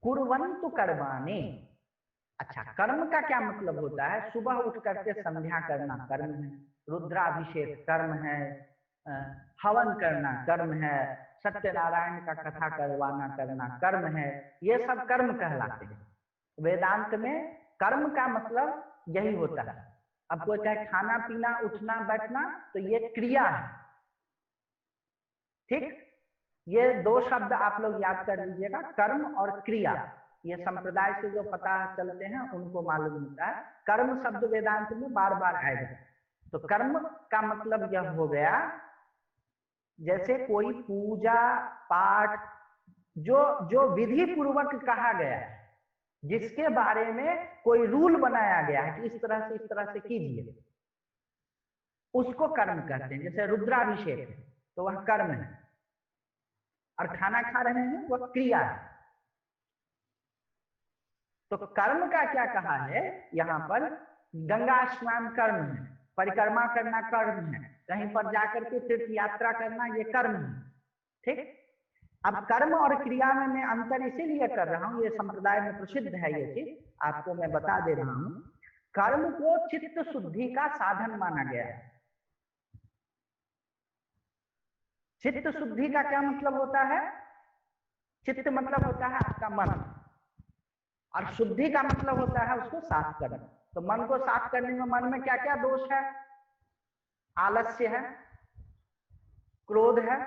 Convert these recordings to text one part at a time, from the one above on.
कुर्वन्तु कर्माणि। अच्छा, कर्म का क्या मतलब होता है? सुबह उठ करके संध्या करना कर्म है, रुद्राभिषेक कर्म है, हवन करना कर्म है, सत्यनारायण का कथा करवाना करना कर्म है। ये सब कर्म कहलाते हैं। वेदांत में कर्म का मतलब यही होता है। अब कोई कहे खाना पीना उठना बैठना, तो ये क्रिया है। ठीक, ये दो शब्द आप लोग याद कर लीजिएगा, कर्म और क्रिया। ये संप्रदाय से जो पता चलते हैं उनको मालूम होता है। कर्म शब्द वेदांत में बार बार आएगा। तो कर्म का मतलब यह हो गया, जैसे कोई पूजा पाठ जो जो विधि पूर्वक कहा गया है, जिसके बारे में कोई रूल बनाया गया है कि इस तरह से कीजिए, उसको कर्म कहते हैं। जैसे रुद्राभिषेक है तो वह कर्म है, और खाना खा रहे हैं वह क्रिया है। तो कर्म का क्या कहा है यहाँ पर? गंगा स्नान कर्म है, परिक्रमा करना कर्म है, कहीं पर जाकर के तीर्थ यात्रा करना ये कर्म है। ठीक, अब कर्म और क्रिया में मैं अंतर इसीलिए कर रहा हूँ, ये संप्रदाय में प्रसिद्ध है ये चीज, आपको मैं बता दे रहा हूँ। कर्म को चित्त शुद्धि का साधन माना गया है। चित्त शुद्धि का क्या मतलब होता है? चित्त मतलब होता है आपका मन, और शुद्धि का मतलब होता है उसको साफ करना। तो मन को साफ करने में मन में क्या क्या दोष है? आलस्य है, क्रोध है,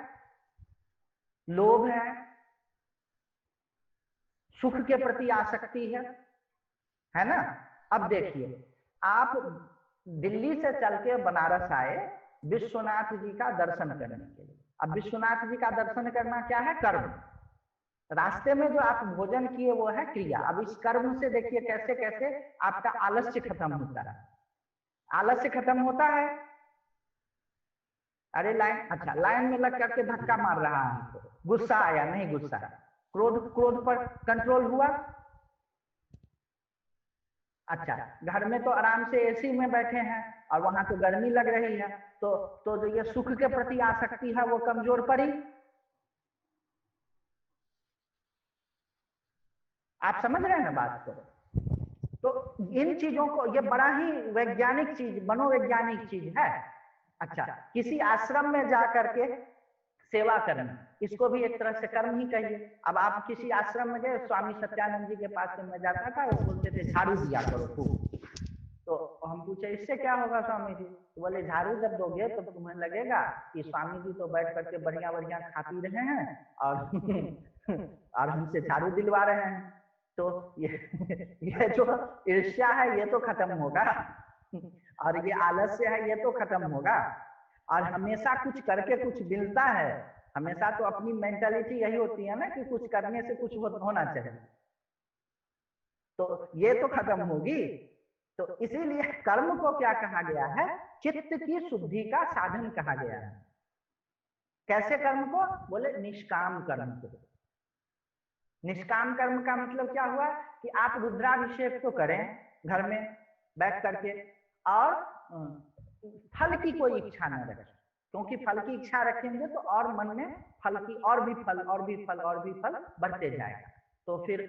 लोभ है, सुख के प्रति आसक्ति है ना। अब देखिए, आप दिल्ली से चल के बनारस आए विश्वनाथ जी का दर्शन करने के लिए। अब विश्वनाथ जी का दर्शन करना क्या है? कर्म। रास्ते में जो आप भोजन किए वो है क्रिया। अब इस कर्म से देखिए कैसे कैसे आपका आलस्य खत्म होता है। आलस्य खत्म होता है, अरे लाइन, अच्छा लाइन में लग करके धक्का मार रहा है, तो गुस्सा आया, नहीं गुस्सा, क्रोध पर कंट्रोल हुआ। अच्छा, घर में तो आराम से एसी में बैठे हैं और वहां तो गर्मी लग रही है, तो जो ये सुख के प्रति आसक्ति है वो कमजोर पड़ी। आप समझ रहे हैं ना बात को? तो इन चीजों को, ये बड़ा ही वैज्ञानिक चीज, मनोवैज्ञानिक चीज है। अच्छा, किसी आश्रम में जा करके सेवा करना, इसको भी एक तरह से कर्म ही कहिए। अब आप किसी आश्रम में गए, स्वामी सत्यानंद जी के पास में जाता था, वो बोलते थे झाड़ू दिया करो खूब। तो हम पूछे इससे क्या होगा स्वामी जी? तो बोले झाड़ू जब दोगे तो तुम्हें लगेगा कि स्वामी जी तो बैठ करके बढ़िया बढ़िया खा पी रहे हैं और हमसे झाड़ू दिलवा रहे हैं। तो ये जो ईर्ष्या है ये तो खत्म होगा, और ये आलस्य है ये तो खत्म होगा। और हमेशा कुछ करके कुछ मिलता है, हमेशा तो अपनी मेंटालिटी यही होती है ना कि कुछ करने से कुछ होना चाहिए, तो ये तो खत्म होगी। तो इसीलिए कर्म को क्या कहा गया है? चित्त की शुद्धि का साधन कहा गया है। कैसे कर्म को? बोले निष्काम कर्म को। निष्काम कर्म का मतलब क्या हुआ कि आप रुद्राभिषेक तो करें घर में बैठ करके, और फल की कोई इच्छा न रखें, क्योंकि फल की इच्छा रखेंगे तो और मन में फल की और भी फल बढ़ते जाएगा। तो फिर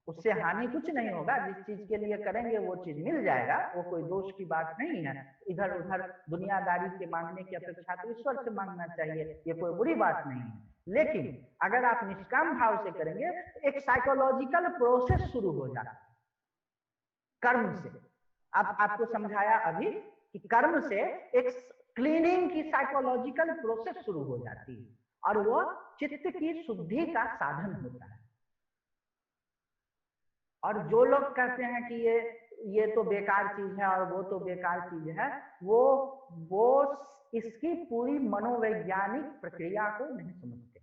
उससे हानि कुछ नहीं होगा। जिस चीज के लिए करेंगे वो चीज मिल जाएगा, वो कोई दोष की बात नहीं है। इधर उधर दुनियादारी के मांगने की अपेक्षा तो ईश्वर से मांगना चाहिए, ये कोई बुरी बात नहीं है। लेकिन अगर आप निष्काम भाव से करेंगे तो एक साइकोलॉजिकल प्रोसेस शुरू हो जाता है कर्म से। अब आपको समझाया अभी कि कर्म से एक क्लीनिंग की साइकोलॉजिकल प्रोसेस शुरू हो जाती है, और वो चित्त की शुद्धि का साधन होता है। और जो लोग कहते हैं कि ये तो बेकार चीज है और वो तो बेकार चीज है, वो इसकी पूरी मनोवैज्ञानिक प्रक्रिया को नहीं समझते।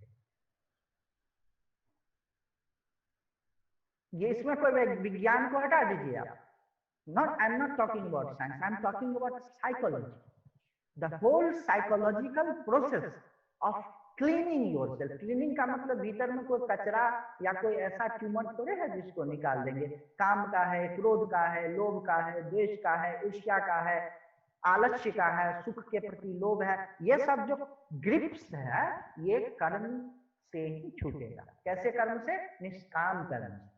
ये इसमें कोई विज्ञान को हटा दीजिए आप। I am not talking about science, I am talking about psychology, the whole psychological process of cleaning yourself. Cleaning का मतलब भीतर में कोई कचरा या कोई ऐसा ट्यूमर थोड़े है जिसको निकाल देंगे। काम का है, क्रोध का है, लोभ का है, द्वेष का है, ईर्ष्या का है, आलस्य का है, सुख के प्रति लोभ है, ये सब जो ग्रिप्स है ये कर्म ते ही छूटेगा। कैसे कर्म से? निष्काम कर्म से।